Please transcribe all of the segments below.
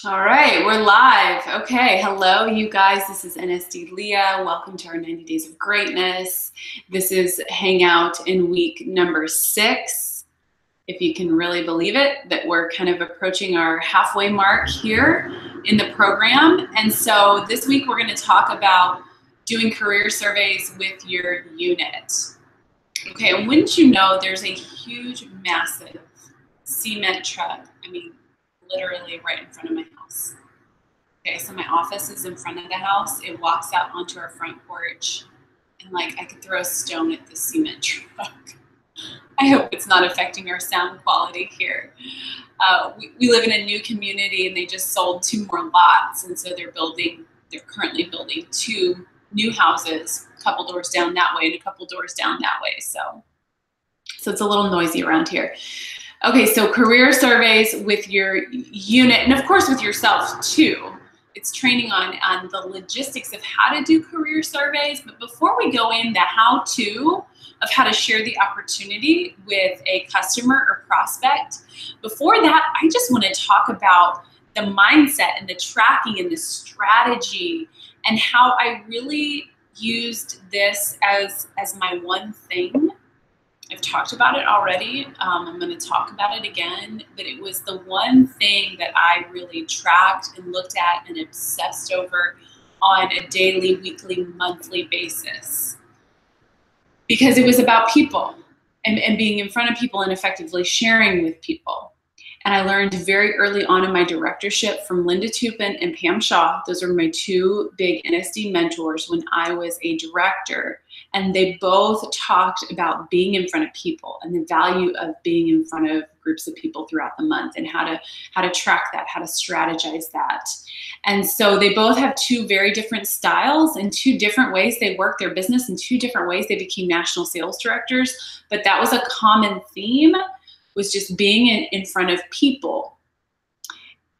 All right, we're live. Okay, hello, you guys. This is NSD Leah. Welcome to our 90 Days of Greatness. This is Hangout in week number 6. If you can really believe it, that we're kind of approaching our halfway mark here in the program. And so this week we're going to talk about doing career surveys with your unit. Okay, and wouldn't you know, there's a huge, massive cement truck. Literally right in front of my house. Okay, so my office is in front of the house. It walks out onto our front porch, and I could throw a stone at the cement truck. I hope it's not affecting our sound quality here. We live in a new community, and they just sold 2 more lots, and so they're currently building 2 new houses, a couple doors down that way and a couple doors down that way. So it's a little noisy around here. Okay, so career surveys with your unit, and of course with yourself too. It's training on the logistics of how to do career surveys. But before we go in the how-to of how to share the opportunity with a customer or prospect, before that, I just want to talk about the mindset and the tracking and the strategy and how I really used this as my one thing. I've talked about it already. I'm going to talk about it again, but it was the one thing that I really tracked and looked at and obsessed over on a daily, weekly, monthly basis. Because it was about people and being in front of people and effectively sharing with people. And I learned very early on in my directorship from Linda Tupin and Pam Shaw. Those are my 2 big NSD mentors when I was a director. And they both talked about being in front of people and the value of being in front of groups of people throughout the month and how to track that, how to strategize that. And so they both have 2 very different styles and 2 different ways they work their business and 2 different ways they became national sales directors. But that was a common theme, was just being in front of people.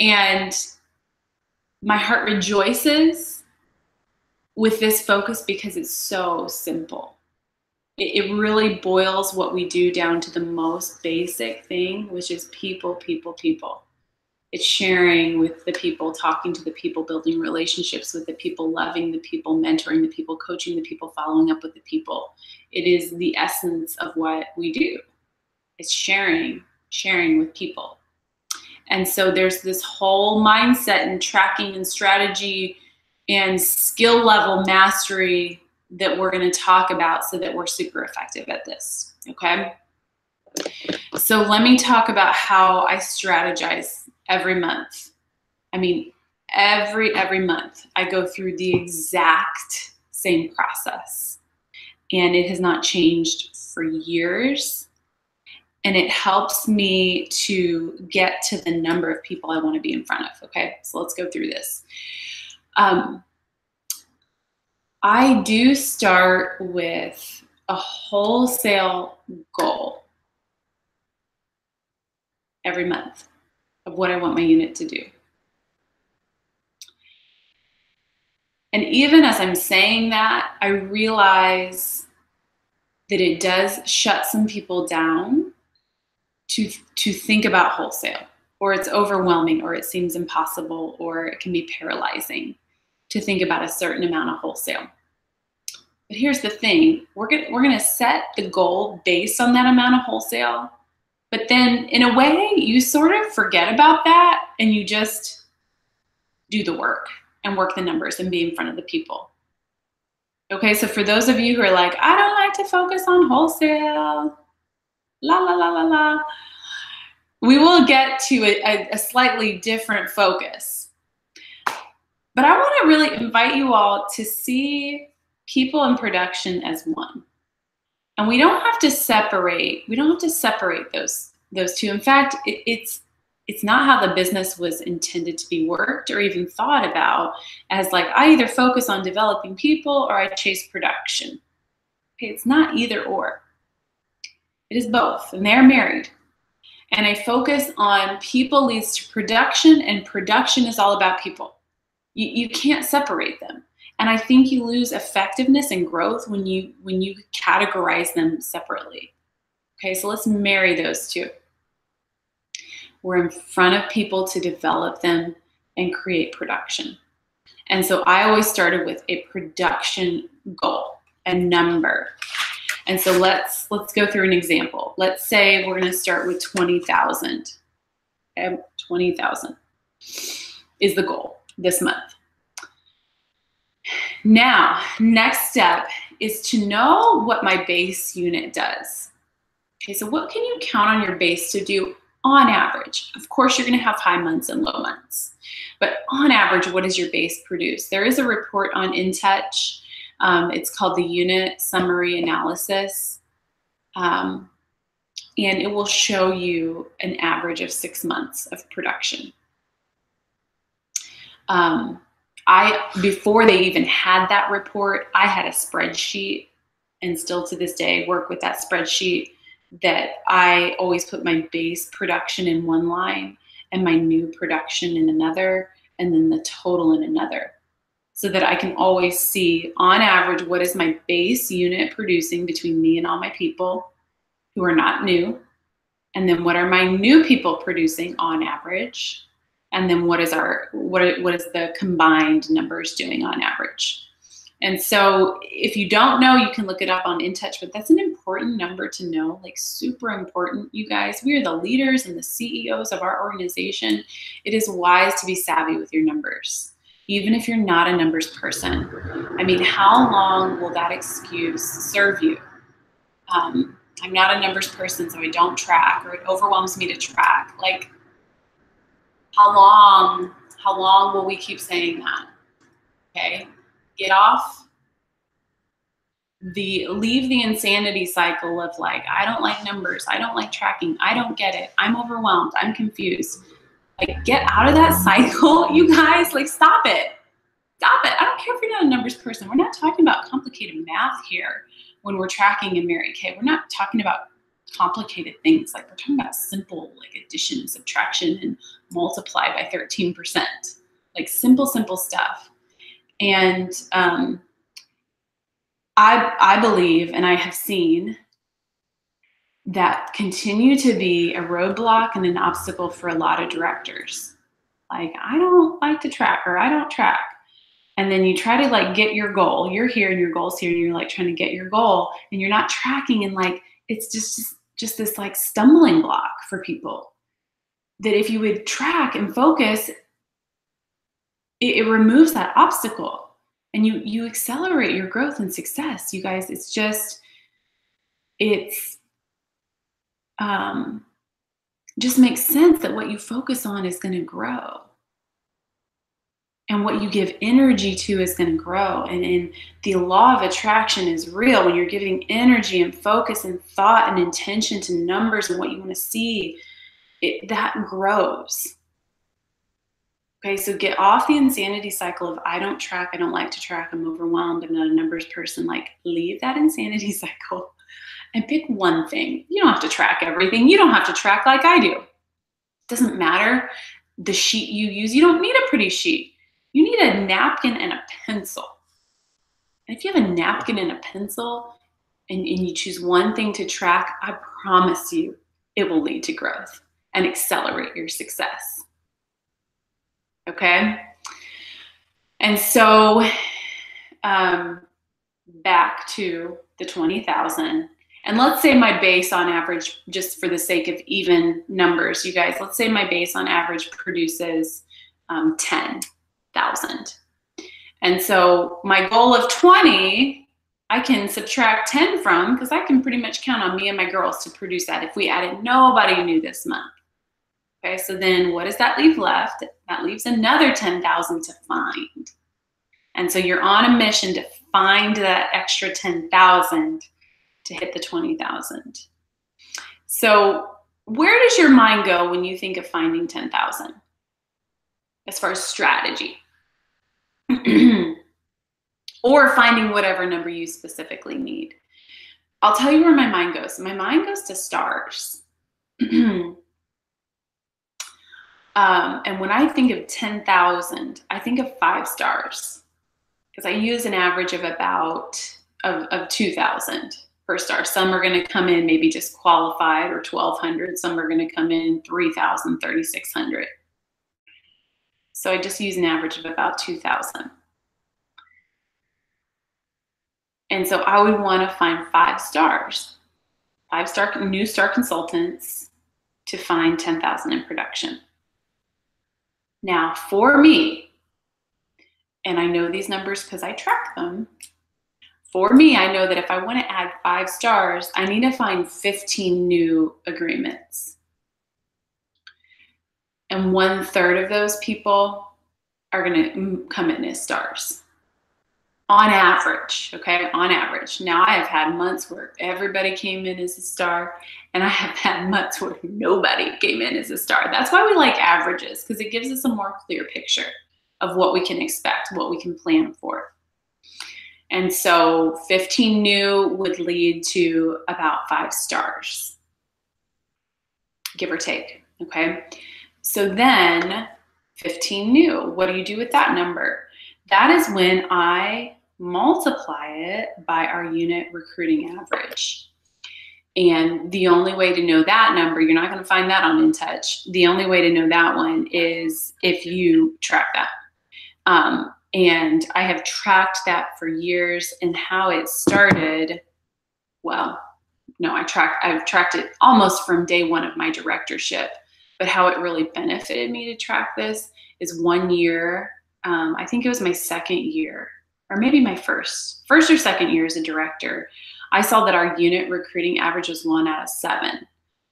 And my heart rejoices with this focus because it's so simple. It really boils what we do down to the most basic thing, which is people, people, people. It's sharing with the people, talking to the people, building relationships with the people, loving the people, mentoring the people, coaching the people, following up with the people. It is the essence of what we do. It's sharing with people. And so there's this whole mindset and tracking and strategy and skill level mastery that we're going to talk about so that we're super effective at this, okay? So let me talk about how I strategize every month. Every month I go through the exact same process, and it has not changed for years. And it helps me to get to the number of people I want to be in front of, okay? So let's go through this. I do start with a wholesale goal every month of what I want my unit to do. And even as I'm saying that, I realize that it does shut some people down to think about wholesale, or it's overwhelming, or it seems impossible, or it can be paralyzing to think about a certain amount of wholesale. But here's the thing, we're gonna set the goal based on that amount of wholesale, but then in a way you sort of forget about that and you just do the work and work the numbers and be in front of the people. Okay, so for those of you who are like, I don't like to focus on wholesale, la la la la la, we will get to a slightly different focus. But I want to really invite you all to see people in production as one. And we don't have to separate those 2. In fact, it's not how the business was intended to be worked or even thought about as I either focus on developing people or I chase production. Okay, it's not either or. It is both, and they're married. And I focus on people leads to production, and production is all about people. You can't separate them. And I think you lose effectiveness and growth when you categorize them separately. Okay, so let's marry those 2. We're in front of people to develop them, and create production. And so I always started with a production goal, a number. And so let's go through an example. Let's say we're going to start with 20,000. Okay, 20,000 is the goal this month. Now, next step is to know what my base unit does. Okay, so what can you count on your base to do on average? Of course, you're going to have high months and low months, but on average, what does your base produce? There is a report on InTouch. It's called the Unit Summary Analysis, and it will show you an average of 6 months of production. Before they even had that report, I had a spreadsheet, and still to this day work with that spreadsheet, that I always put my base production in one line and my new production in another, and then the total in another, so that I can always see on average what is my base unit producing between me and all my people who are not new, and then what are my new people producing on average, and then what is the combined numbers doing on average. And so if you don't know, you can look it up on InTouch, but that's an important number to know, like super important, you guys. We are the leaders and the CEOs of our organization. It is wise to be savvy with your numbers, even if you're not a numbers person. I mean, how long will that excuse serve you? I'm not a numbers person, so I don't track, or it overwhelms me to track. Like, how long will we keep saying that? Okay, get off leave the insanity cycle of like, I don't like numbers, I don't like tracking, I don't get it, I'm overwhelmed, I'm confused. Like, get out of that cycle, you guys. Like, stop it. Stop it. I don't care if you're not a numbers person. We're not talking about complicated math here when we're tracking in Mary Kay. We're not talking about complicated things. Like, we're talking about simple, like, addition, subtraction, and multiply by 13%. Like, simple stuff. And I believe, and I have seen, that continue to be a roadblock and an obstacle for a lot of directors. Like, I don't like to track, or I don't track. And then you try to like get your goal. You're here and your goal's here, and you're like trying to get your goal, and you're not tracking, and like, it's just this like stumbling block for people. That if you would track and focus, it removes that obstacle, and you accelerate your growth and success, you guys. It's just makes sense that what you focus on is going to grow, and what you give energy to is going to grow. And the law of attraction is real. When you're giving energy and focus and thought and intention to numbers and what you want to see, that grows. Okay, so get off the insanity cycle of, I don't track, I don't like to track, I'm overwhelmed, I'm not a numbers person. Like, leave that insanity cycle and pick one thing. You don't have to track everything. You don't have to track like I do. It doesn't matter the sheet you use. You don't need a pretty sheet. You need a napkin and a pencil. And if you have a napkin and a pencil, and you choose one thing to track, I promise you it will lead to growth and accelerate your success. Okay? And so back to the 20,000. And let's say my base on average, just for the sake of even numbers, you guys, let's say my base on average produces 10,000. And so my goal of 20, I can subtract 10 from, because I can pretty much count on me and my girls to produce that. If we added nobody new this month. Okay, so then what does that leave left? That leaves another 10,000 to find. And so you're on a mission to find that extra 10,000 to hit the 20,000. So where does your mind go when you think of finding 10,000? As far as strategy. Or finding whatever number you specifically need. I'll tell you where my mind goes. My mind goes to stars. And when I think of 10,000, I think of 5 stars, because I use an average of about of 2,000 per star. Some are going to come in maybe just qualified, or 1,200. Some are going to come in 3,000, 3,600. So I just use an average of about 2,000. And so I would want to find 5 stars, 5-star new star consultants to find 10,000 in production. Now for me, and I know these numbers because I track them, for me, I know that if I want to add 5 stars, I need to find 15 new agreements. And 1/3 of those people are going to come in as stars. On average, okay, on average. Now I have had months where everybody came in as a star, and I have had months where nobody came in as a star. That's why we like averages, because it gives us a more clear picture of what we can expect, what we can plan for. And so 15 new would lead to about 5 stars, give or take, okay? So then 15 new, what do you do with that number? That is when I multiply it by our unit recruiting average. And the only way to know that number, you're not going to find that on InTouch. The only way to know that one is if you track that. And I have tracked that for years, and how it started, well, no, I've tracked it almost from day one of my directorship, but how it really benefited me to track this is 1 year, I think it was my second year, or maybe my first or second year as a director, I saw that our unit recruiting average was 1 out of 7.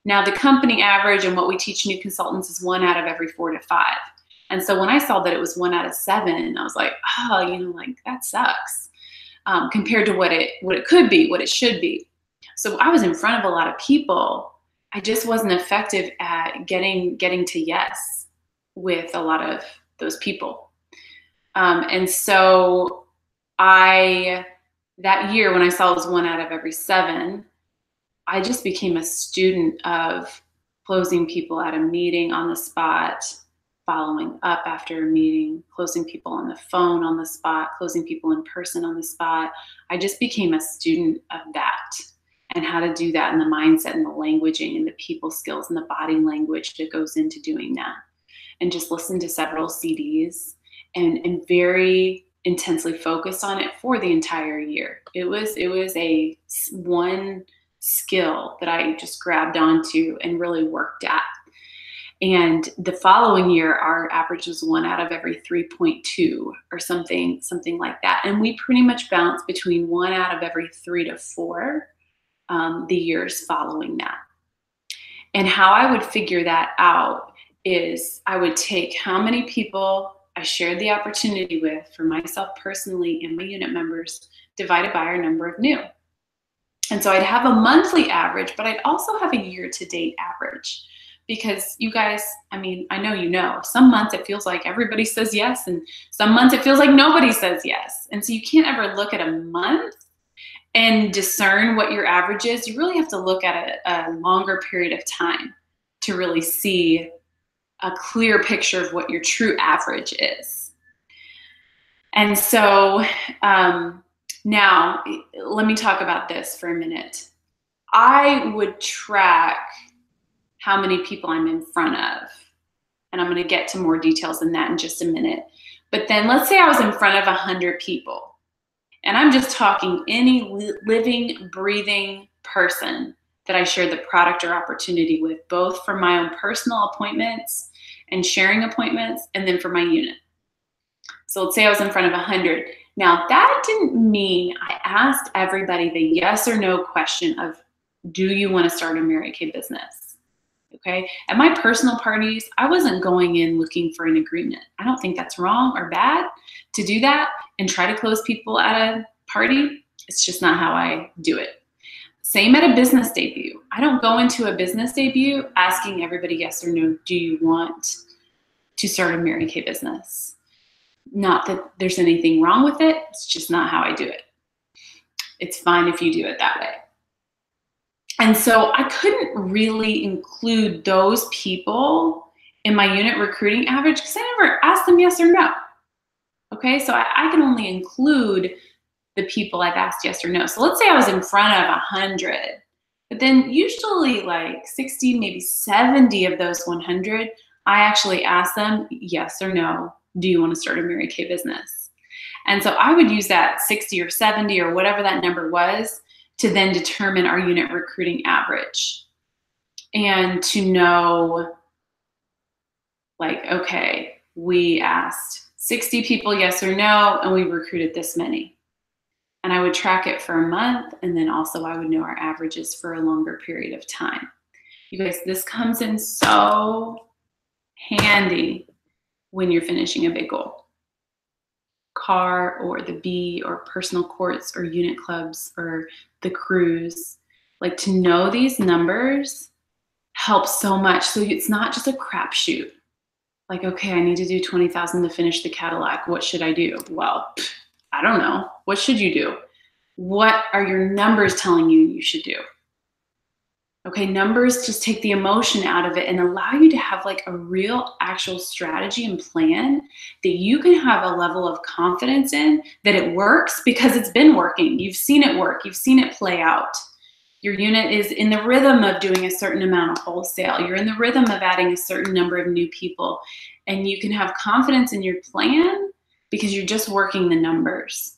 Now the company average and what we teach new consultants is 1 out of every 4 to 5. And so when I saw that it was 1 out of 7, I was like, oh, like that sucks compared to what it could be, what it should be. So I was in front of a lot of people. I just wasn't effective at getting to yes with a lot of those people. And so that year when I saw it was 1 out of every 7, I just became a student of closing people at a meeting on the spot, following up after a meeting, closing people on the phone on the spot, closing people in person on the spot. I just became a student of that and how to do that, and the mindset and the languaging and the people skills and the body language that goes into doing that. And just listened to several CDs and very intensely focused on it for the entire year. It was a one skill that I just grabbed onto and really worked at. And the following year, our average was 1 out of every 3.2 or something like that. And we pretty much bounced between 1 out of every 3 to 4 the years following that. And how I would figure that out is I would take how many people I shared the opportunity with for myself personally and my unit members divided by our number of new. And so I'd have a monthly average, but I'd also have a year-to-date average. Because you guys, I mean, I know, some months it feels like everybody says yes, and some months it feels like nobody says yes. And so you can't ever look at a month and discern what your average is. You really have to look at a longer period of time to really see a clear picture of what your true average is. And so now let me talk about this for a minute. I would track how many people I'm in front of. And I'm going to get to more details in that in just a minute. But then let's say I was in front of 100 people. And I'm just talking any living, breathing person that I shared the product or opportunity with, both for my own personal appointments and sharing appointments, and then for my unit. So let's say I was in front of 100. Now that didn't mean I asked everybody the yes or no question of, do you want to start a Mary Kay business? Okay, at my personal parties, I wasn't going in looking for an agreement. I don't think that's wrong or bad to do that and try to close people at a party. It's just not how I do it. Same at a business debut. I don't go into a business debut asking everybody yes or no, do you want to start a Mary Kay business? Not that there's anything wrong with it. It's just not how I do it. It's fine if you do it that way. And so I couldn't really include those people in my unit recruiting average because I never asked them yes or no. Okay, so I can only include the people I've asked yes or no. So let's say I was in front of 100, but then usually like 60, maybe 70 of those 100, I actually ask them, yes or no, do you want to start a Mary Kay business? And so I would use that 60 or 70 or whatever that number was to then determine our unit recruiting average and to know, like, okay, we asked 60 people yes or no, and we recruited this many. And I would track it for a month, and then also I would know our averages for a longer period of time. You guys, this comes in so handy when you're finishing a big goal. CAR or the B or personal courts or unit clubs or the cruise. Like, to know these numbers helps so much. So it's not just a crapshoot. Like, okay, I need to do 20,000 to finish the Cadillac. What should I do? Well, I don't know. What should you do? What are your numbers telling you should do? Okay, numbers just take the emotion out of it and allow you to have like a real actual strategy and plan that you can have a level of confidence in that it works because it's been working. You've seen it work. You've seen it play out. Your unit is in the rhythm of doing a certain amount of wholesale. You're in the rhythm of adding a certain number of new people. And you can have confidence in your plan because you're just working the numbers.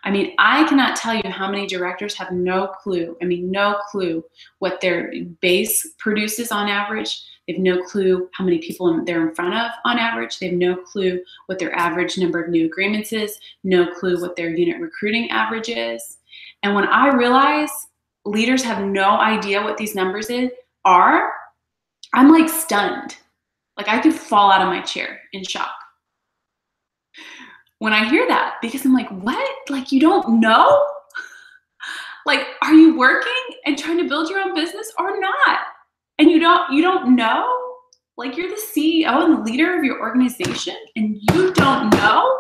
I mean, I cannot tell you how many directors have no clue. I mean, no clue what their base produces on average. They have no clue how many people they're in front of on average. They have no clue what their average number of new agreements is, no clue what their unit recruiting average is. And when I realize leaders have no idea what these numbers are, I'm like stunned. Like, I could fall out of my chair in shock when I hear that, because I'm like, what? Like, you don't know? Like, are you working and trying to build your own business or not? And you don't know? Like, you're the CEO and the leader of your organization and you don't know?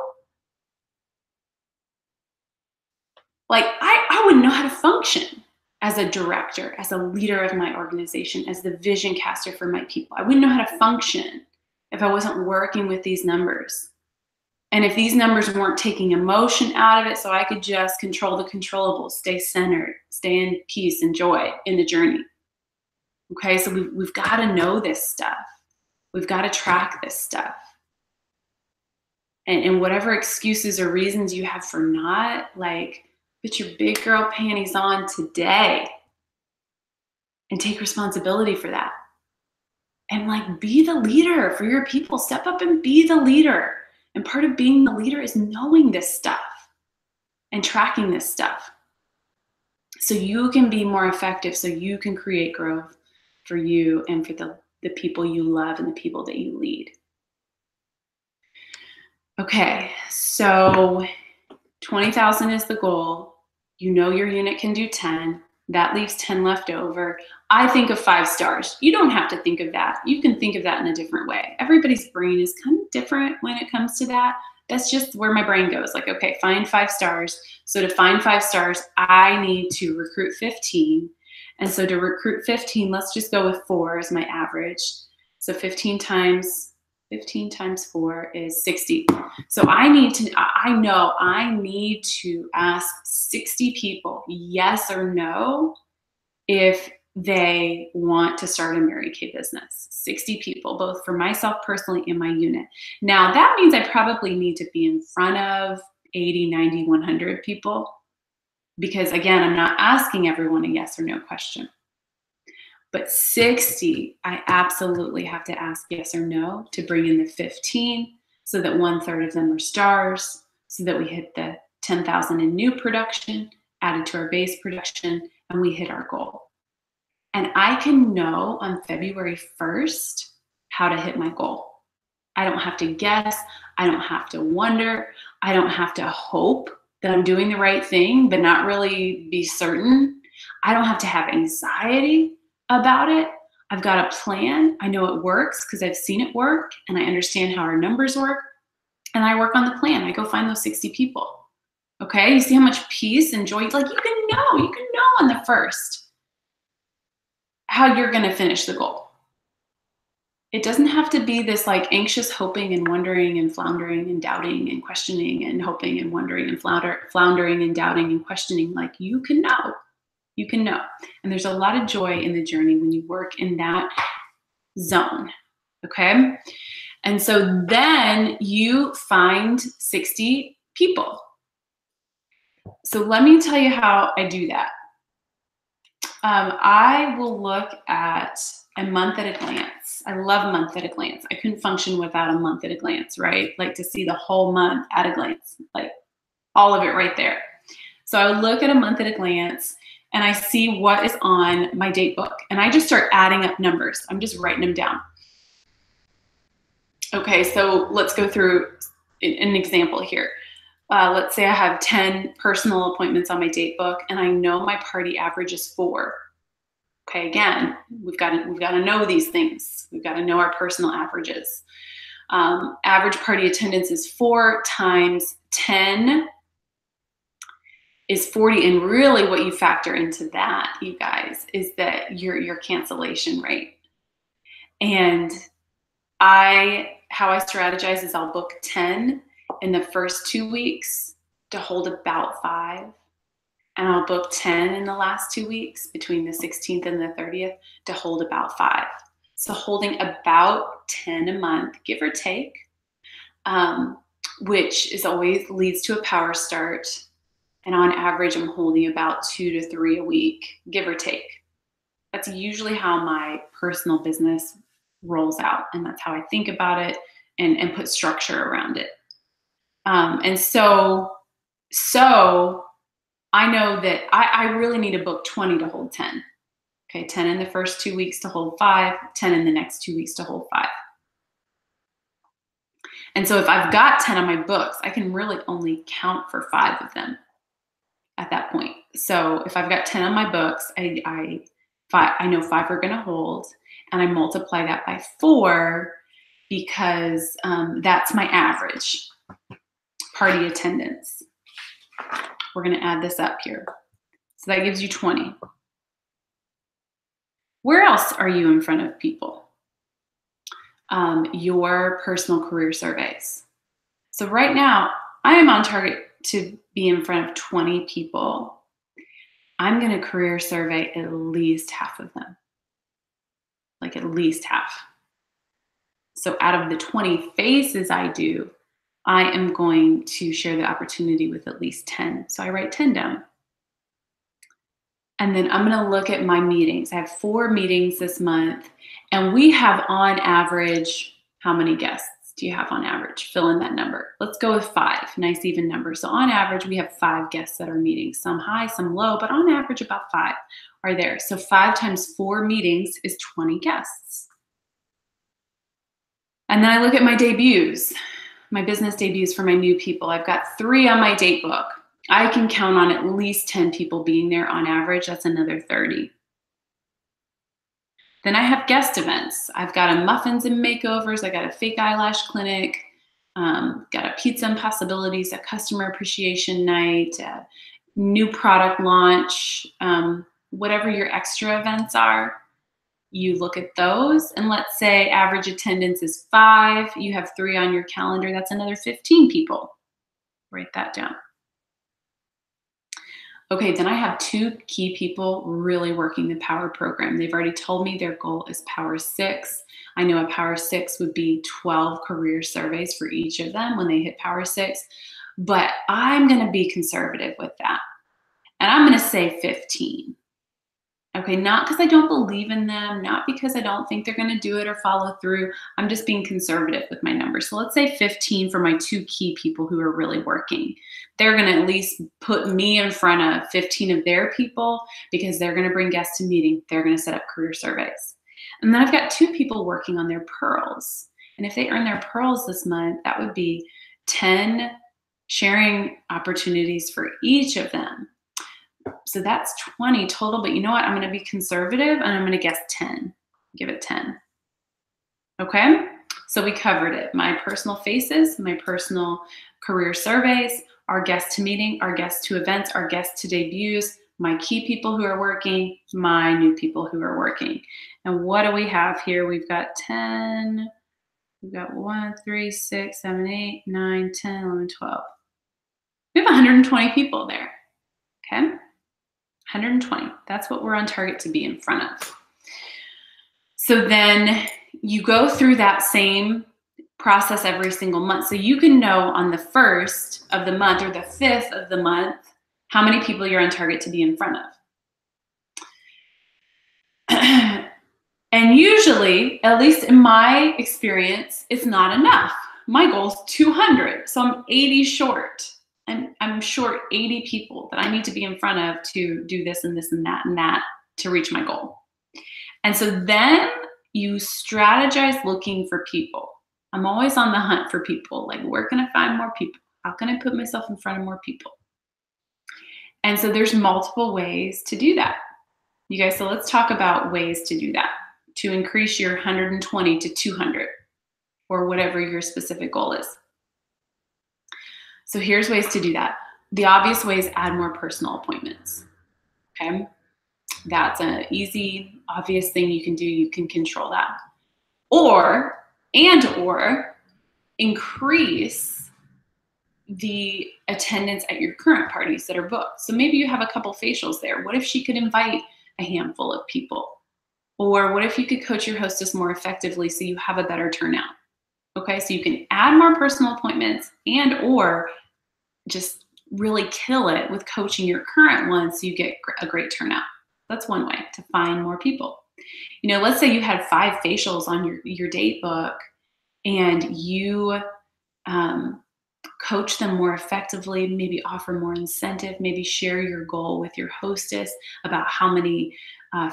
Like, I wouldn't know how to function as a director, as a leader of my organization, as the vision caster for my people. I wouldn't know how to function if I wasn't working with these numbers. And if these numbers weren't taking emotion out of it so I could just control the controllables, stay centered, stay in peace and joy in the journey. Okay, so we've got to know this stuff. We've got to track this stuff. And whatever excuses or reasons you have for not, like, put your big girl panties on today and take responsibility for that. And like, be the leader for your people. Step up and be the leader. And part of being the leader is knowing this stuff and tracking this stuff so you can be more effective, so you can create growth for you and for the people you love and the people that you lead. Okay, so 20,000 is the goal. You know your unit can do 10. That leaves 10 left over. I think of 5 stars. You don't have to think of that. You can think of that in a different way. Everybody's brain is kind of different when it comes to that. That's just where my brain goes. Like, okay, find 5 stars. So to find 5 stars, I need to recruit 15. And so to recruit 15, let's just go with 4 as my average. So 15 times 4 is 60. So I know I need to ask 60 people yes or no if they want to start a Mary Kay business. 60 people, both for myself personally and my unit. Now that means I probably need to be in front of 80, 90, 100 people because, again, I'm not asking everyone a yes or no question. But 60, I absolutely have to ask yes or no to bring in the 15 so that 1/3 of them are stars, so that we hit the 10,000 in new production, added to our base production, and we hit our goal. And I can know on February 1st how to hit my goal. I don't have to guess. I don't have to wonder. I don't have to hope that I'm doing the right thing, but not really be certain. I don't have to have anxiety about it. I've got a plan. I know it works because I've seen it work and I understand how our numbers work. And I work on the plan. I go find those 60 people. Okay, you see how much peace and joy, like you can know on the 1st how you're gonna finish the goal. It doesn't have to be this like anxious hoping and wondering and floundering and doubting and questioning and hoping and wondering and floundering and doubting and questioning. Like, you can know. You can know. And there's a lot of joy in the journey when you work in that zone. okay? And so then you find 60 people. So let me tell you how I do that. I will look at a month at a glance. I love a month at a glance. I couldn't function without a month at a glance, right? Like to see the whole month at a glance, like all of it right there. So I would look at a month at a glance and I see what is on my date book. And I just start adding up numbers. I'm just writing them down. Okay, so let's go through an example here. Let's say I have 10 personal appointments on my date book and I know my party average is 4. Okay, again, we've got to know these things. We've got to know our personal averages. Average party attendance is 4 times 10 is 40. And really what you factor into that, you guys, is that your cancellation rate. And how I strategize is I'll book 10 in the first 2 weeks to hold about 5. And I'll book 10 in the last 2 weeks between the 16th and the 30th to hold about 5. So holding about 10 a month, give or take, which is always leads to a power start. And on average, I'm holding about 2 to 3 a week, give or take. That's usually how my personal business rolls out. And that's how I think about it and put structure around it. And so I know that I really need to book 20 to hold 10. Okay, 10 in the first 2 weeks to hold 5, 10 in the next 2 weeks to hold 5. And so if I've got 10 on my books, I can really only count for 5 of them at that point. So if I've got 10 on my books, I know 5 are going to hold, and I multiply that by 4 because that's my average party attendance. We're going to add this up here. So that gives you 20. Where else are you in front of people? Your personal career surveys. So right now, I am on target to be in front of 20 people. I'm going to career survey at least half of them. Like at least half. So out of the 20 faces I do, I am going to share the opportunity with at least 10. So I write 10 down. And then I'm going to look at my meetings. I have 4 meetings this month, and we have on average, how many guests do you have on average? Fill in that number. Let's go with 5, nice even number. So on average, we have 5 guests at our meetings, some high, some low, but on average about 5 are there. So 5 times 4 meetings is 20 guests. And then I look at my debuts, my business debuts for my new people. I've got 3 on my date book. I can count on at least 10 people being there on average. That's another 30. Then I have guest events. I've got a muffins and makeovers. I got a fake eyelash clinic, got a pizza and possibilities, a customer appreciation night, a new product launch, whatever your extra events are. You look at those, and let's say average attendance is 5. You have 3 on your calendar. That's another 15 people. Write that down. Okay, then I have 2 key people really working the Power program. They've already told me their goal is Power 6. I know a Power 6 would be 12 career surveys for each of them when they hit Power 6, but I'm going to be conservative with that. And I'm going to say 15. Okay, not because I don't believe in them, not because I don't think they're going to do it or follow through. I'm just being conservative with my numbers. So let's say 15 for my 2 key people who are really working. They're going to at least put me in front of 15 of their people because they're going to bring guests to meeting. They're going to set up career surveys. And then I've got 2 people working on their pearls. And if they earn their pearls this month, that would be 10 sharing opportunities for each of them. So that's 20 total, but you know what? I'm going to be conservative and I'm going to guess 10. Give it 10. Okay? So we covered it. My personal faces, my personal career surveys, our guests to meeting, our guests to events, our guests to debuts, my key people who are working, my new people who are working. And what do we have here? We've got 10. We've got 1, 3, 6, 7, 8, 9, 10, 11, 12. We have 120 people there. Okay? 120. That's what we're on target to be in front of. So then you go through that same process every single month. So you can know on the 1st of the month or the 5th of the month how many people you're on target to be in front of. And usually, at least in my experience, it's not enough. My goal is 200, so I'm 80 short. And I'm short 80 people that I need to be in front of to do this and this and that to reach my goal. And so then you strategize looking for people. I'm always on the hunt for people. Like, where can I find more people? How can I put myself in front of more people? And so there's multiple ways to do that. You guys, so let's talk about ways to do that, to increase your 120 to 200 or whatever your specific goal is. So here's ways to do that. The obvious way is add more personal appointments, okay? That's an easy, obvious thing you can do. You can control that. Or increase the attendance at your current parties that are booked. So maybe you have a couple facials there. What if she could invite a handful of people? Or what if you could coach your hostess more effectively so you have a better turnout? Okay, so you can add more personal appointments and or just really kill it with coaching your current ones so you get a great turnout. That's one way to find more people. You know, let's say you had 5 facials on your date book and you coach them more effectively, maybe offer more incentive, maybe share your goal with your hostess about how many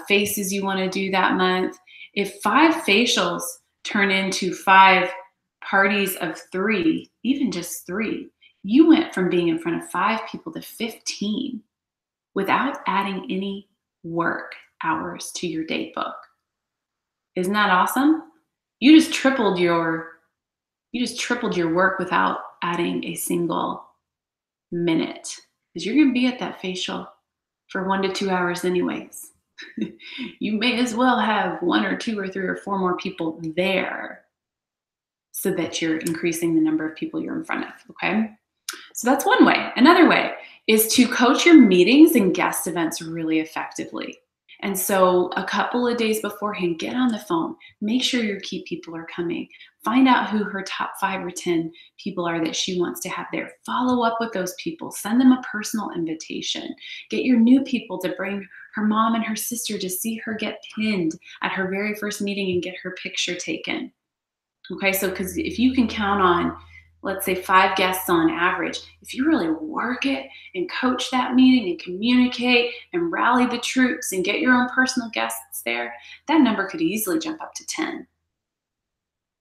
faces you want to do that month. If 5 facials turn into 5 parties of 3, even just 3, you went from being in front of 5 people to 15 without adding any work hours to your date book. Isn't that awesome? You just tripled your work without adding a single minute, because you're going to be at that facial for 1 to 2 hours anyways. You may as well have 1 or 2 or 3 or 4 more people there so that you're increasing the number of people you're in front of, okay? So that's one way. Another way is to coach your meetings and guest events really effectively. And so a couple of days beforehand, get on the phone, make sure your key people are coming, find out who her top 5 or 10 people are that she wants to have there. Follow up with those people, send them a personal invitation, get your new people to bring her mom and her sister to see her get pinned at her very first meeting and get her picture taken. Okay, so because if you can count on, let's say 5 guests on average, if you really work it and coach that meeting and communicate and rally the troops and get your own personal guests there, that number could easily jump up to 10.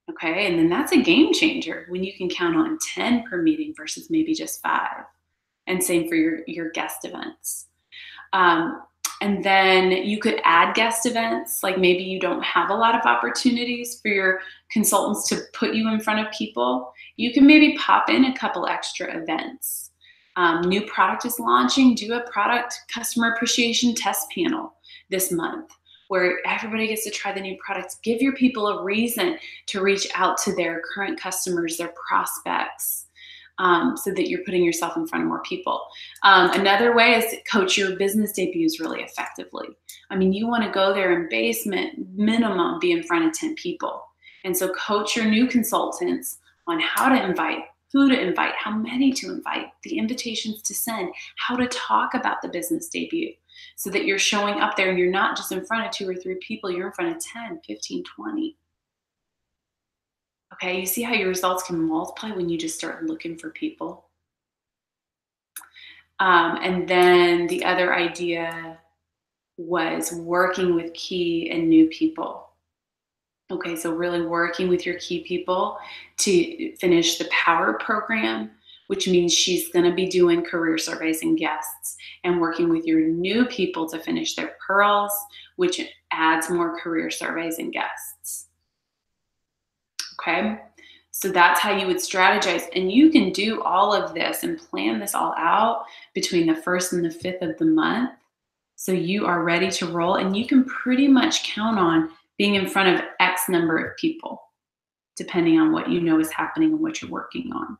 Okay, and then that's a game changer when you can count on 10 per meeting versus maybe just 5. And same for your guest events. And then you could add guest events, like maybe you don't have a lot of opportunities for your consultants to put you in front of people. You can maybe pop in a couple extra events. New product is launching, do a product customer appreciation test panel this month where everybody gets to try the new products. Give your people a reason to reach out to their current customers, their prospects, so that you're putting yourself in front of more people. Another way is to coach your business debuts really effectively. I mean, you want to go there in basement, minimum be in front of 10 people. And so coach your new consultants on how to invite, who to invite, how many to invite, the invitations to send, how to talk about the business debut so that you're showing up there and you're not just in front of 2 or 3 people, you're in front of 10, 15, 20. Okay, you see how your results can multiply when you just start looking for people? And then the other idea was working with key and new people. Okay, so really working with your key people to finish the Power program, which means she's going to be doing career surveys and guests, and working with your new people to finish their Pearls, which adds more career surveys and guests. Okay, so that's how you would strategize. And you can do all of this and plan this all out between the 1st and the 5th of the month. So you are ready to roll, and you can pretty much count on being in front of X number of people, depending on what you know is happening and what you're working on.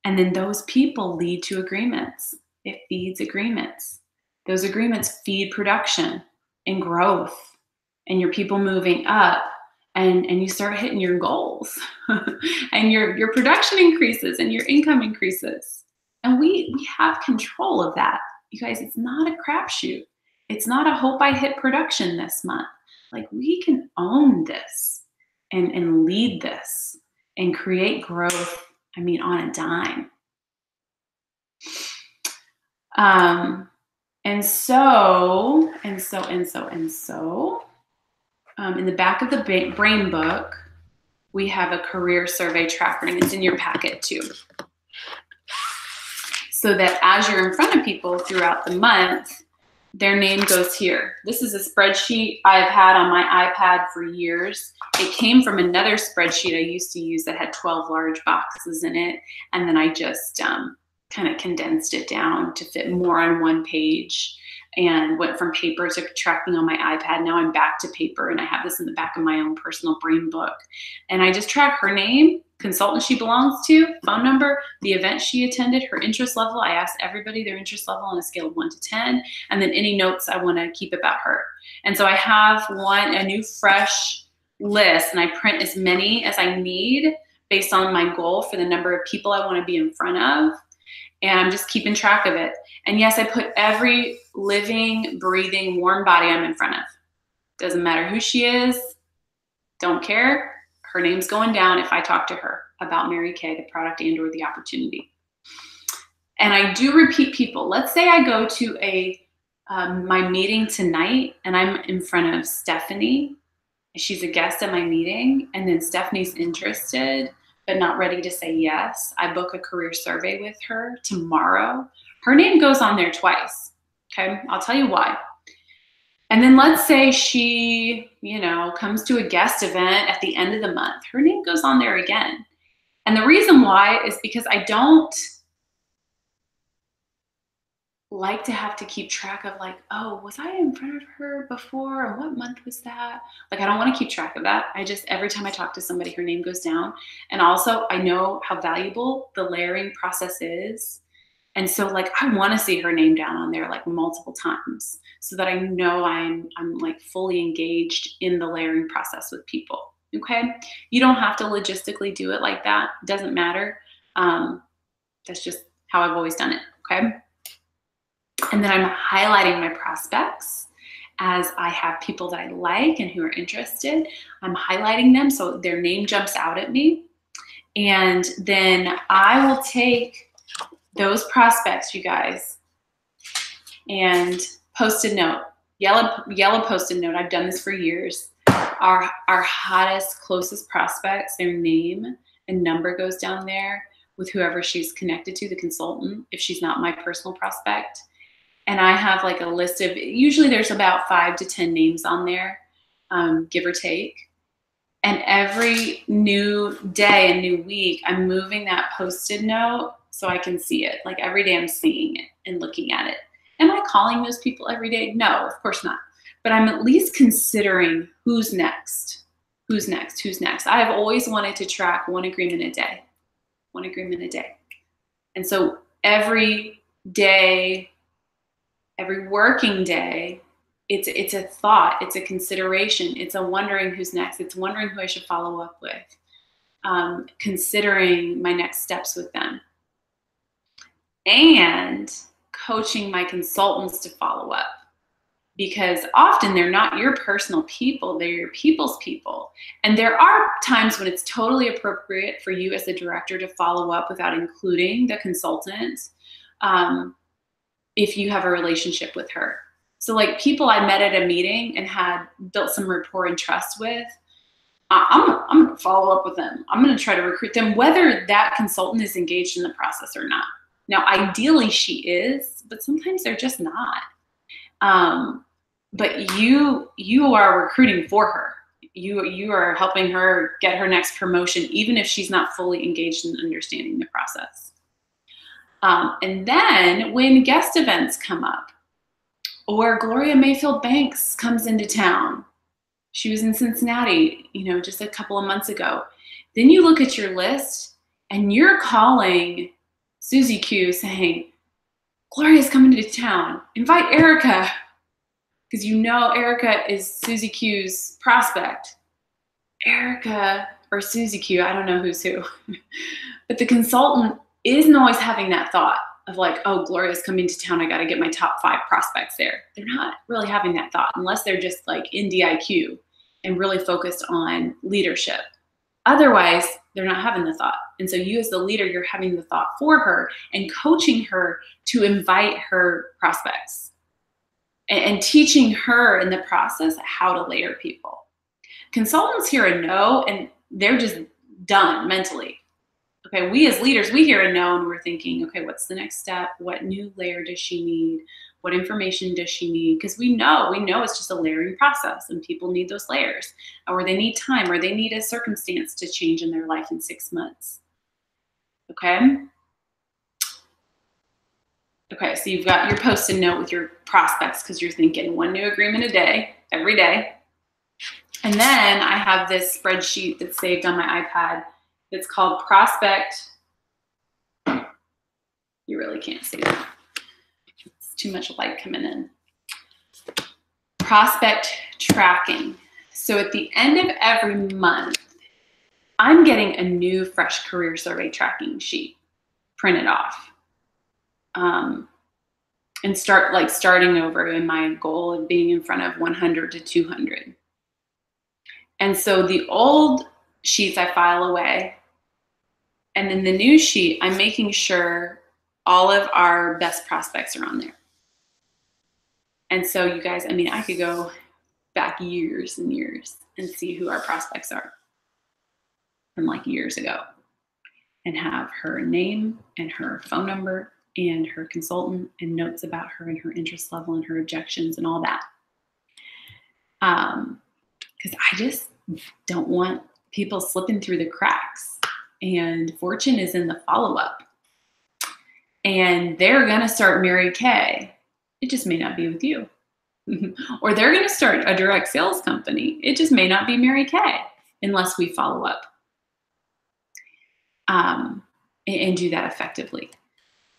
And then those people lead to agreements. It feeds agreements. Those agreements feed production and growth and your people moving up and you start hitting your goals and your production increases and your income increases. And we have control of that. You guys, it's not a crapshoot. It's not a hope I hit production this month. Like, we can own this and lead this and create growth, I mean, on a dime. And so, in the back of the brain book, we have a career survey tracker, and it's in your packet too. So that as you're in front of people throughout the month, their name goes here. This is a spreadsheet I've had on my iPad for years. It came from another spreadsheet I used to use that had 12 large boxes in it. And then I just kind of condensed it down to fit more on one page and went from paper to tracking on my iPad. Now I'm back to paper, and I have this in the back of my own personal brain book. And I just track her name, consultant she belongs to, phone number, the event she attended, her interest level. I asked everybody their interest level on a scale of 1 to 10, and then any notes I want to keep about her. And so I have a new fresh list, and I print as many as I need based on my goal for the number of people I want to be in front of. And I'm just keeping track of it. And yes, I put every living, breathing, warm body I'm in front of. Doesn't matter who she is. Don't care. Her name's going down if I talk to her about Mary Kay, the product and or the opportunity. And I do repeat people. Let's say I go to my meeting tonight, and I'm in front of Stephanie. She's a guest at my meeting, and then Stephanie's interested but not ready to say yes. I book a career survey with her tomorrow. Her name goes on there twice, okay? I'll tell you why. And then let's say she, comes to a guest event at the end of the month. Her name goes on there again. And the reason why is because I don't like to have to keep track of like, oh, was I in front of her before? Or what month was that? Like, I don't want to keep track of that. Every time I talk to somebody, her name goes down. And also I know how valuable the layering process is. And so like, I want to see her name down on there like multiple times so that I know I'm like fully engaged in the layering process with people. Okay. You don't have to logistically do it like that. It doesn't matter. That's just how I've always done it. Okay. And then I'm highlighting my prospects as I have people that I like and who are interested. I'm highlighting them so their name jumps out at me. And then I will take those prospects, you guys, and Post-it note, yellow Post-it note. I've done this for years. Our hottest, closest prospects, their name and number goes down there with whoever she's connected to, the consultant, if she's not my personal prospect. And I have like a list of, usually there's about 5 to 10 names on there, give or take. And every new day and new week, I'm moving that Post-it note so I can see it. Like every day I'm seeing it and looking at it. Am I calling those people every day? No, of course not. But I'm at least considering who's next. Who's next? Who's next? I have always wanted to track 1 agreement a day. 1 agreement a day. And so every day, every working day, it's a thought, it's a consideration, it's a wondering who's next, it's wondering who I should follow up with, considering my next steps with them, and coaching my consultants to follow up. Because often they're not your personal people, they're your people's people. And there are times when it's totally appropriate for you as the director to follow up without including the consultant, if you have a relationship with her. So like people I met at a meeting and had built some rapport and trust with, I'm gonna follow up with them. I'm gonna try to recruit them, whether that consultant is engaged in the process or not. Now, ideally she is, but sometimes they're just not. But you are recruiting for her. You are helping her get her next promotion, even if she's not fully engaged in understanding the process. And then when guest events come up, or Gloria Mayfield Banks comes into town, she was in Cincinnati, just a couple of months ago. Then you look at your list and you're calling Susie Q saying, Gloria's coming to town, invite Erica. Because Erica is Susie Q's prospect. Erica or Susie Q, I don't know who's who, but the consultant isn't always having that thought of like, oh, Gloria's coming to town. I got to get my top 5 prospects there. They're not really having that thought unless they're just like in DIQ and really focused on leadership. Otherwise, they're not having the thought. And so you as the leader, you're having the thought for her and coaching her to invite her prospects and teaching her in the process how to layer people. Consultants hear a no and they're just done mentally. Okay, we as leaders, we hear a no and we're thinking, okay, what's the next step? What new layer does she need? What information does she need? Because we know it's just a layering process and people need those layers, or they need time, or they need a circumstance to change in their life in 6 months. Okay? Okay, so you've got your post-it note with your prospects because you're thinking 1 new agreement a day, every day. And then I have this spreadsheet that's saved on my iPad. It's called Prospect. You really can't see that. It's too much light coming in. Prospect tracking. So at the end of every month, I'm getting a new fresh career survey tracking sheet printed off. And starting over in my goal of being in front of 100 to 200. And so the old sheets I file away. And then the new sheet, I'm making sure all of our best prospects are on there. And so you guys, I mean, I could go back years and years and see who our prospects are from like years ago and have her name and her phone number and her consultant and notes about her and her interest level and her objections and all that. Because I just don't want people slipping through the cracks. And fortune is in the follow-up. And they're going to start Mary Kay. It just may not be with you. Or they're going to start a direct sales company. It just may not be Mary Kay unless we follow up and do that effectively.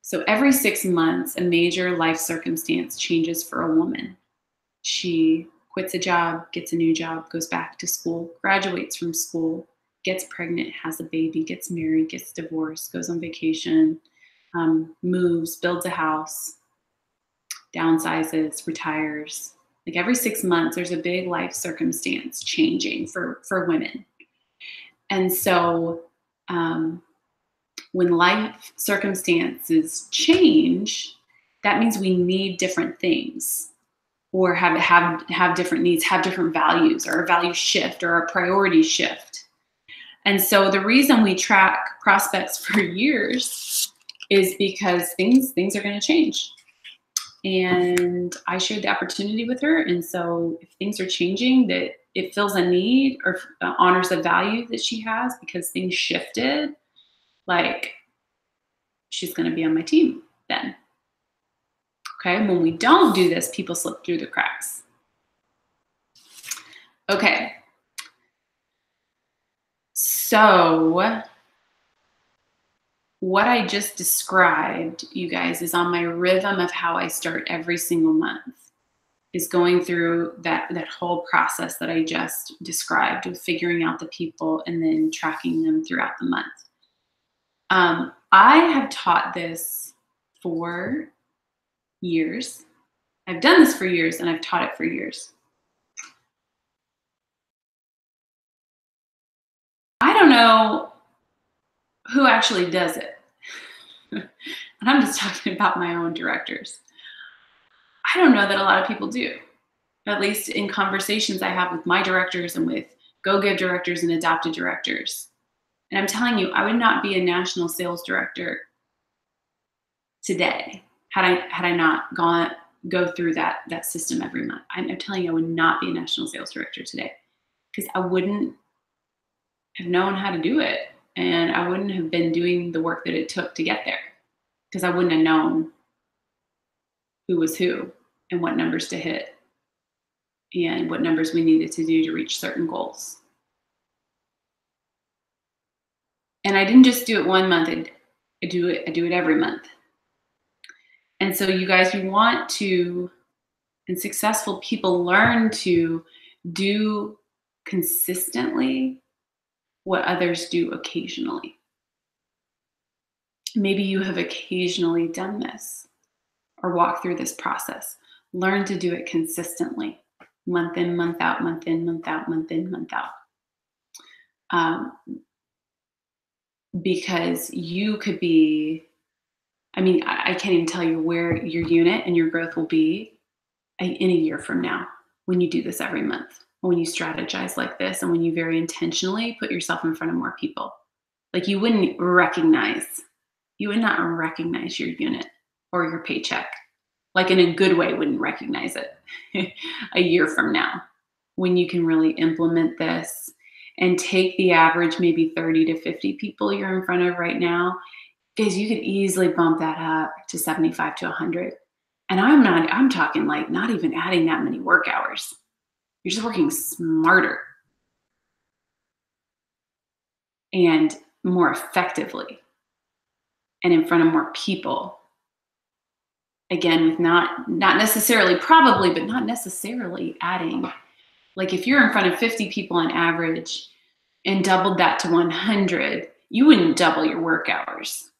So every 6 months, a major life circumstance changes for a woman. She quits a job, gets a new job, goes back to school, graduates from school, gets pregnant, has a baby, gets married, gets divorced, goes on vacation, moves, builds a house, downsizes, retires. Like every 6 months, there's a big life circumstance changing for women. And so when life circumstances change, that means we need different things, or have different needs, have different values, or a value shift, or a priority shift. And so the reason we track prospects for years is because things are going to change. And I shared the opportunity with her. And so if things are changing, that it fills a need or honors a value that she has because things shifted, like she's going to be on my team then. Okay, when we don't do this, people slip through the cracks. Okay. So what I just described, you guys, is on my rhythm of how I start every single month, is going through that whole process that I just described of figuring out the people and then tracking them throughout the month. I have taught this for years. I've done this for years and I've taught it for years. I don't know who actually does it. And I'm just talking about my own directors. I don't know that a lot of people do, at least in conversations I have with my directors and with go-give directors and adopted directors. And I'm telling you, I would not be a national sales director today had I not go through that system every month. I'm telling you, I would not be a national sales director today because I wouldn't have known how to do it. And I wouldn't have been doing the work that it took to get there because I wouldn't have known who was who and what numbers to hit and what numbers we needed to do to reach certain goals. And I didn't just do it 1 month. I do it every month. And so you guys, you want to, and successful people learn to do consistently what others do occasionally. Maybe you have occasionally done this or walked through this process. Learn to do it consistently, month in, month out, month in, month out, month in, month out. Because you could be, I can't even tell you where your unit and your growth will be in a year from now when you do this every month, when you strategize like this, and when you very intentionally put yourself in front of more people. Like you would not recognize your unit or your paycheck. Like in a good way, wouldn't recognize it a year from now when you can really implement this and take the average maybe 30 to 50 people you're in front of right now, because you could easily bump that up to 75 to 100. And I'm talking like not even adding that many work hours. You're just working smarter and more effectively and in front of more people. Again, with not necessarily, probably, but not necessarily adding. Like if you're in front of 50 people on average and doubled that to 100, you wouldn't double your work hours.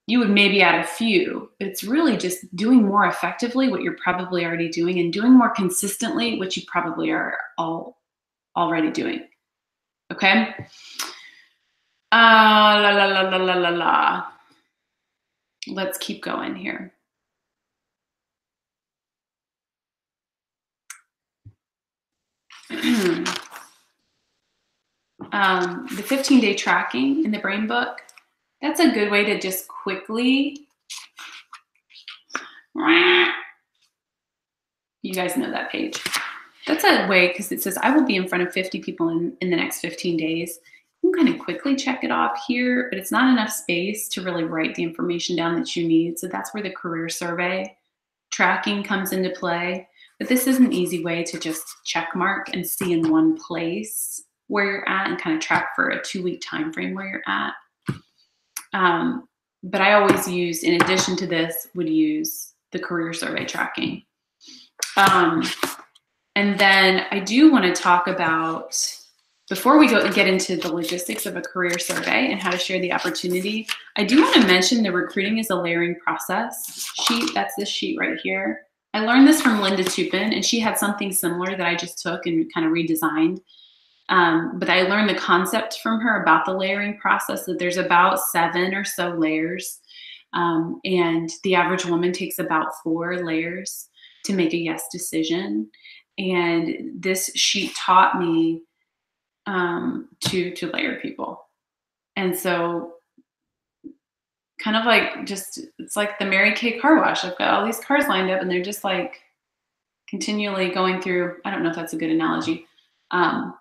You would maybe add a few, but it's really just doing more effectively what you're probably already doing and doing more consistently what you probably are already doing. Okay? Let's keep going here. The 15-day tracking in the brain book, that's a good way to just quickly, you guys know that page. That's a way, because it says, I will be in front of 50 people in the next 15 days. You can kind of quickly check it off here, but it's not enough space to really write the information down that you need. So that's where the career survey tracking comes into play. But this is an easy way to just check mark and see in one place where you're at and kind of track for a 2-week time frame where you're at. But I always use, in addition to this, would use the career survey tracking. And then I do want to talk about, before we get into the logistics of a career survey and how to share the opportunity, I do want to mention the recruiting is a layering process sheet. That's this sheet right here. I learned this from Linda Tupin, and she had something similar that I just took and kind of redesigned. But I learned the concept from her about the layering process, that there's about 7 or so layers. And the average woman takes about 4 layers to make a yes decision. And this sheet taught me to layer people. And so kind of like it's like the Mary Kay car wash. I've got all these cars lined up and they're just like continually going through, I don't know if that's a good analogy. But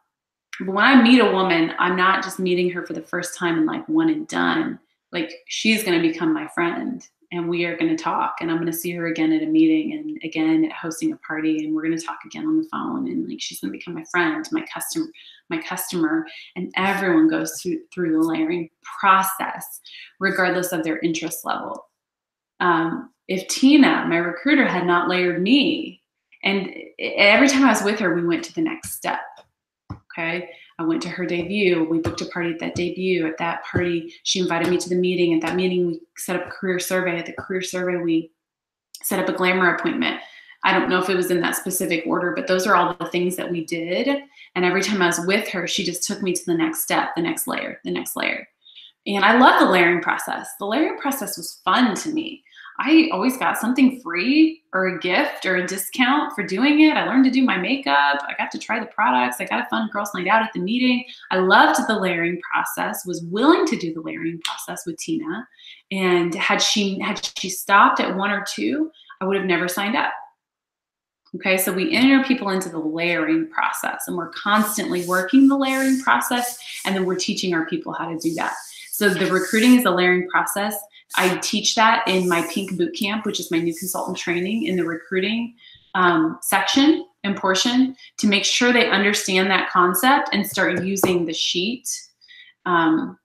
when I meet a woman, I'm not just meeting her for the first time and like one and done. Like she's going to become my friend and we are going to talk, and I'm going to see her again at a meeting and again at hosting a party, and we're going to talk again on the phone, and like she's going to become my friend, my customer, and everyone goes through the layering process regardless of their interest level. If Tina, my recruiter, had not layered me, and every time I was with her, we went to the next step. Okay. I went to her debut. We booked a party at that debut. At that party, she invited me to the meeting. At that meeting, we set up a career survey. At the career survey, we set up a glamour appointment. I don't know if it was in that specific order, but those are all the things that we did. And every time I was with her, she just took me to the next step, the next layer, the next layer. And I love the layering process. The layering process was fun to me. I always got something free or a gift or a discount for doing it. I learned to do my makeup. I got to try the products. I got a fun girls' night out at the meeting. I loved the layering process, was willing to do the layering process with Tina. And had she stopped at 1 or 2, I would have never signed up. Okay, so we enter people into the layering process, and we're constantly working the layering process, and then we're teaching our people how to do that. So the recruiting is a layering process. I teach that in my Pink Bootcamp, which is my new consultant training, in the recruiting section and portion, to make sure they understand that concept and start using the sheet to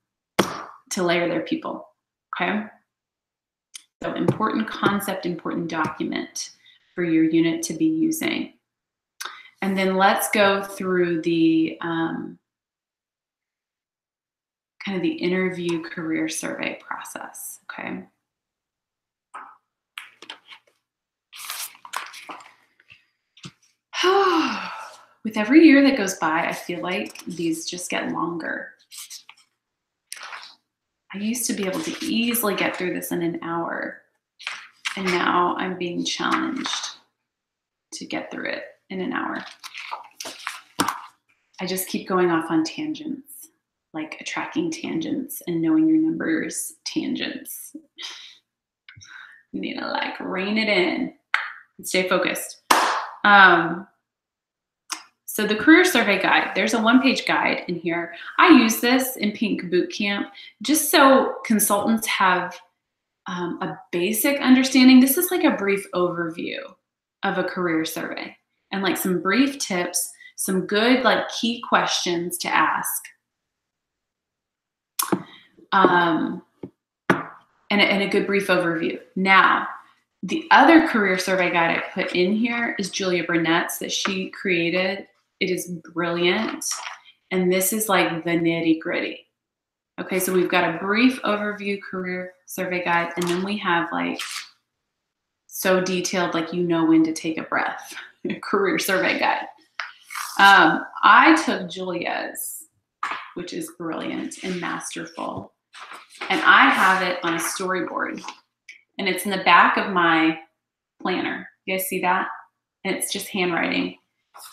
layer their people, okay? So important concept, important document for your unit to be using. And then let's go through the kind of the interview career survey process, okay? With every year that goes by, I feel like these just get longer. I used to be able to easily get through this in an hour, and now I'm being challenged to get through it in an hour. I just keep going off on tangents, like tracking tangents and knowing your numbers tangents. You need to like rein it in and stay focused. So the career survey guide, there's a one-page guide in here. I use this in Pink Bootcamp just so consultants have a basic understanding. This is like a brief overview of a career survey and like some brief tips, some good like key questions to ask. And a good brief overview. Now, the other career survey guide I put in here is Julia Burnett's that she created. It is brilliant. And this is like the nitty gritty. Okay, so we've got a brief overview career survey guide, and then we have like so detailed, like you know when to take a breath, career survey guide. I took Julia's, which is brilliant and masterful, and I have it on a storyboard, and it's in the back of my planner. You guys see that? And it's just handwriting.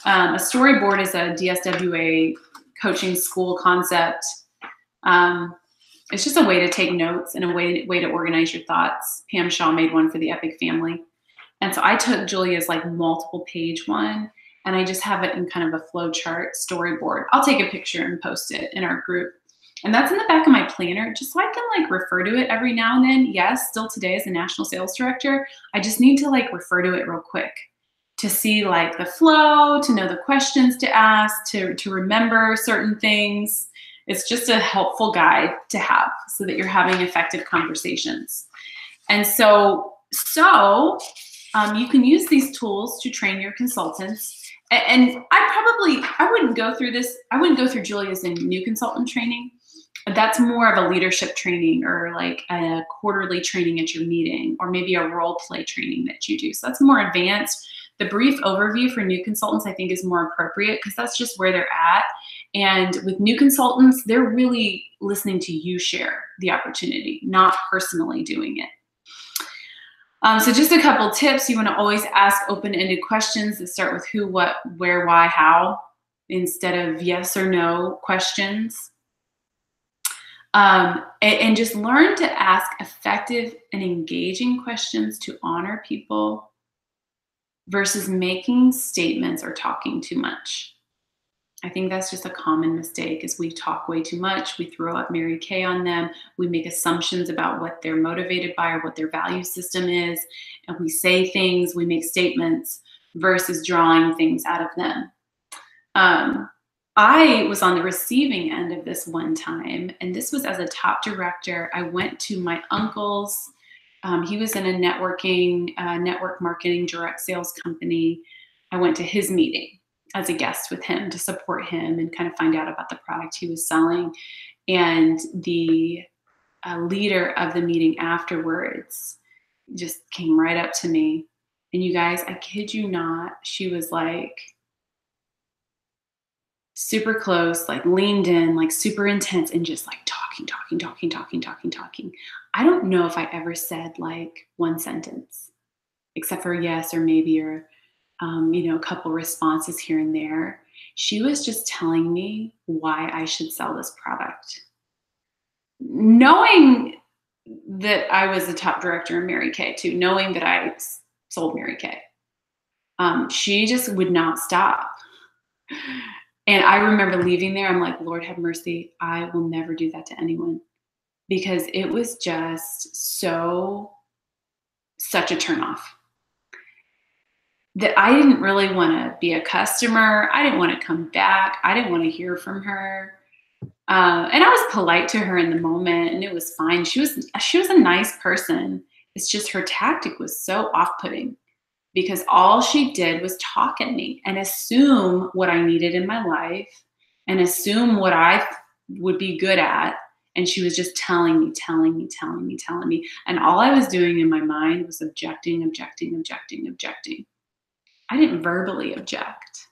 A storyboard is a DSWA coaching school concept. It's just a way to take notes and a way to organize your thoughts. Pam Shaw made one for the Epic family. And so I took Julia's like multiple page one, and I just have it in kind of a flow chart storyboard. I'll take a picture and post it in our group. And that's in the back of my planner, just so I can like refer to it every now and then. Yes, still today as a national sales director, I just need to like refer to it real quick to see like the flow, to know the questions to ask, to remember certain things. It's just a helpful guide to have so that you're having effective conversations. And so you can use these tools to train your consultants. And I wouldn't go through this. I wouldn't go through Julia's in new consultant training. That's more of a leadership training or like a quarterly training at your meeting, or maybe a role play training that you do. So that's more advanced. The brief overview for new consultants, I think, is more appropriate because that's just where they're at. And with new consultants, they're really listening to you share the opportunity, not personally doing it. So just a couple tips. You want to always ask open-ended questions that start with who, what, where, why, how, instead of yes or no questions. And just learn to ask effective and engaging questions to honor people versus making statements or talking too much. I think that's just a common mistake is we talk way too much. We throw up Mary Kay on them. We make assumptions about what they're motivated by or what their value system is. And we say things, we make statements versus drawing things out of them. I was on the receiving end of this one time, and this was as a top director. I went to my uncle's. He was in a network marketing direct sales company. I went to his meeting as a guest with him to support him and kind of find out about the product he was selling. And the leader of the meeting afterwards just came right up to me. And you guys, I kid you not, she was like super close, like leaned in, like super intense, and just like talking. I don't know if I ever said like one sentence, except for yes or maybe or a couple responses here and there. She was just telling me why I should sell this product. Knowing that I was the top director in Mary Kay too, knowing that I sold Mary Kay. She just would not stop. And I remember leaving there, I'm like, Lord have mercy, I will never do that to anyone. Because it was just such a turnoff. That I didn't really want to be a customer. I didn't want to come back. I didn't want to hear from her. And I was polite to her in the moment, and it was fine. She was a nice person. It's just her tactic was so off-putting. because all she did was talk at me and assume what I needed in my life and assume what I would be good at. And she was just telling me. And all I was doing in my mind was objecting. I didn't verbally object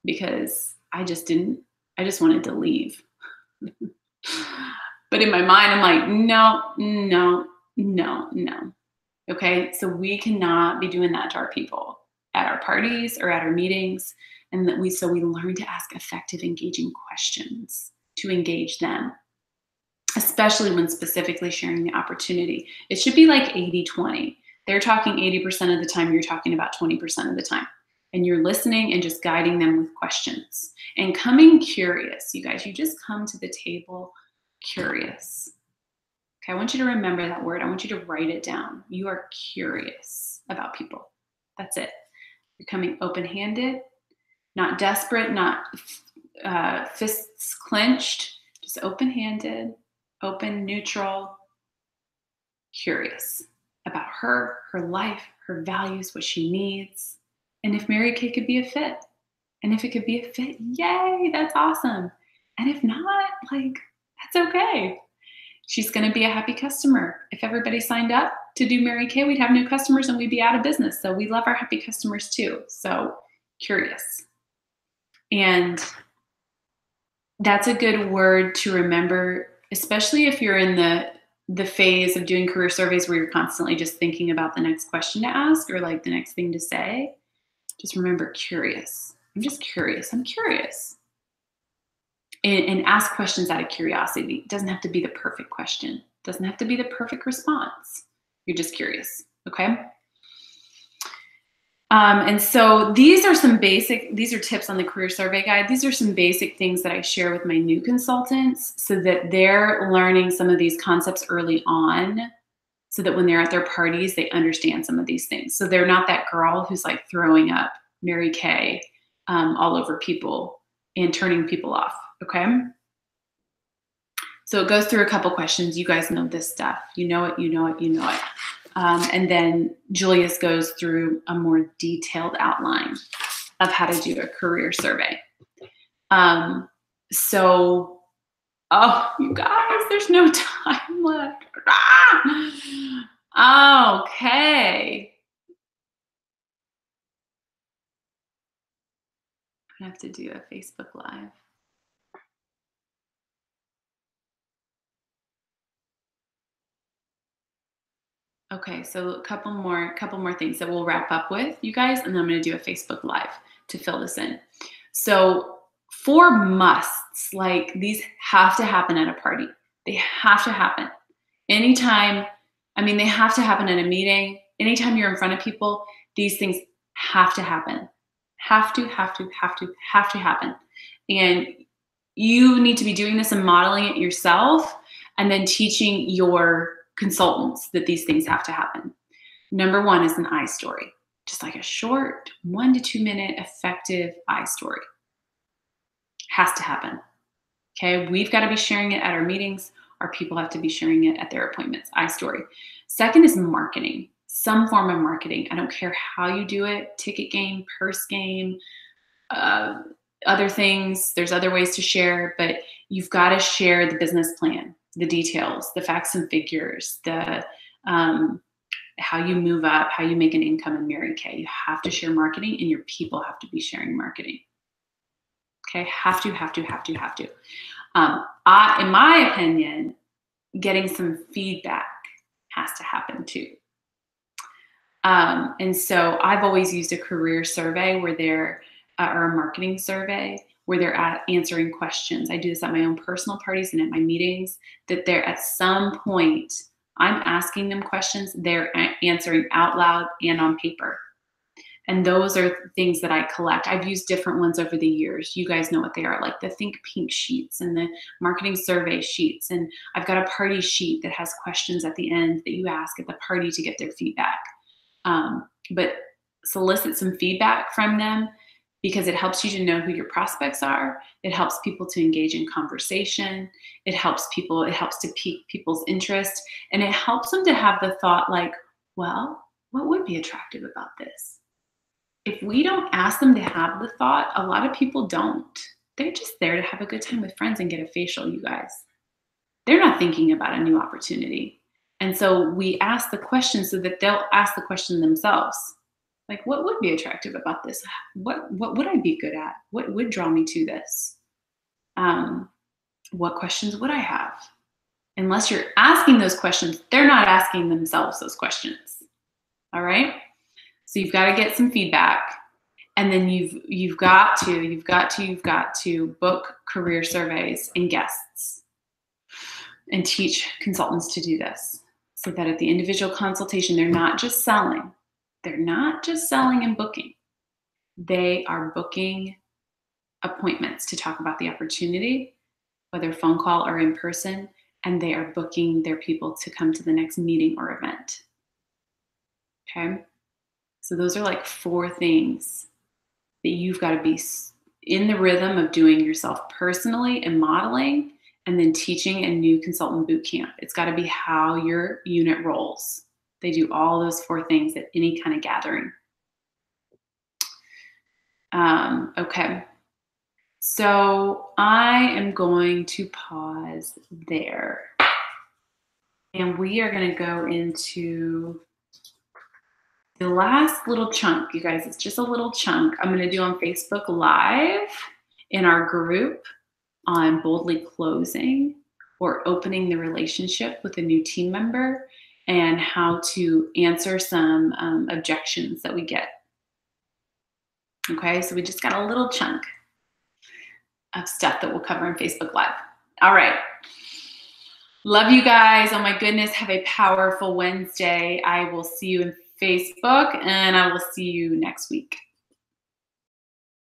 because I just wanted to leave. But in my mind, I'm like, no. Okay, so we cannot be doing that to our people at our parties or at our meetings. And that we learn to ask effective, engaging questions to engage them, especially when specifically sharing the opportunity. It should be like 80-20. They're talking 80% of the time, you're talking about 20% of the time. And you're listening and just guiding them with questions and coming curious. You guys, you just come to the table curious. Okay, I want you to remember that word. I want you to write it down. You are curious about people. That's it. You're coming open-handed, not desperate, not fists clenched, just open-handed, open, neutral, curious about her life, her values, what she needs, and if Mary Kay could be a fit. And if it could be a fit, yay, that's awesome. And if not, like, that's okay. She's going to be a happy customer. If everybody signed up to do Mary Kay, we'd have new customers and we'd be out of business. So we love our happy customers too. So curious. And that's a good word to remember, especially if you're in the phase of doing career surveys where you're constantly just thinking about the next question to ask or like the next thing to say. Just remember curious. I'm just curious. I'm curious. And ask questions out of curiosity. It doesn't have to be the perfect question. It doesn't have to be the perfect response. You're just curious, okay? And so these are tips on the career survey guide. These are some basic things that I share with my new consultants so that they're learning some of these concepts early on so that when they're at their parties, they understand some of these things. So they're not that girl who's like throwing up Mary Kay all over people and turning people off. Okay. So it goes through a couple questions. You guys know this stuff. You know it. And then Julius goes through a more detailed outline of how to do a career survey. So, you guys, there's no time left. Okay. I have to do a Facebook Live. Okay, so a couple more things that we'll wrap up with, you guys, and then I'm going to do a Facebook Live to fill this in. So 4 musts, like these have to happen at a party. They have to happen. Anytime, they have to happen at a meeting. Anytime you're in front of people, these things have to happen. Have to happen. And you need to be doing this and modeling it yourself and then teaching your consultants that these things have to happen. Number 1 is an I story, just like a short 1 to 2 minute effective I story. Has to happen. Okay, we've got to be sharing it at our meetings. Our people have to be sharing it at their appointments. I story. Second is marketing, some form of marketing. I don't care how you do it, ticket game, purse game, other things. There's other ways to share, but you've got to share the business plan, the details, the facts and figures, the how you move up, how you make an income in Mary Kay. You have to share marketing and your people have to be sharing marketing. Okay, have to. In my opinion, getting some feedback has to happen too. And so I've always used a career survey where they're, or a marketing survey where they're answering questions. I do this at my own personal parties and at my meetings, that they're at some point, I'm asking them questions, they're answering out loud and on paper. And those are things that I collect. I've used different ones over the years. You guys know what they are, like the Think Pink sheets and the marketing survey sheets. And I've got a party sheet that has questions at the end that you ask at the party to get their feedback. But solicit some feedback from them because it helps you to know who your prospects are. It helps people to engage in conversation. It helps to pique people's interest. And it helps them to have the thought like, well, what would be attractive about this? if we don't ask them to have the thought, a lot of people don't. They're just there to have a good time with friends and get a facial, you guys. They're not thinking about a new opportunity. And so we ask the question so that they'll ask the question themselves. Like, what would be attractive about this? What would I be good at? What would draw me to this? What questions would I have? Unless you're asking those questions, they're not asking themselves those questions. All right? So you've got to get some feedback. And then you've got to book career surveys and guests and teach consultants to do this so that at the individual consultation, they're not just selling. They're not just selling and booking. They are booking appointments to talk about the opportunity, whether phone call or in person, and they are booking their people to come to the next meeting or event. Okay? So those are like 4 things that you've got to be in the rhythm of doing yourself personally and modeling, and then teaching a new consultant boot camp. It's got to be how your unit rolls. They do all those 4 things at any kind of gathering. Okay. So I am going to pause there. And we are going to go into the last little chunk, you guys. It's just a little chunk I'm going to do on Facebook Live in our group on boldly closing or opening the relationship with a new team member and how to answer some objections that we get. Okay, so we just got a little chunk of stuff that we'll cover in Facebook Live. All right. Love you guys. Oh my goodness, have a powerful Wednesday. I will see you in Facebook and I will see you next week.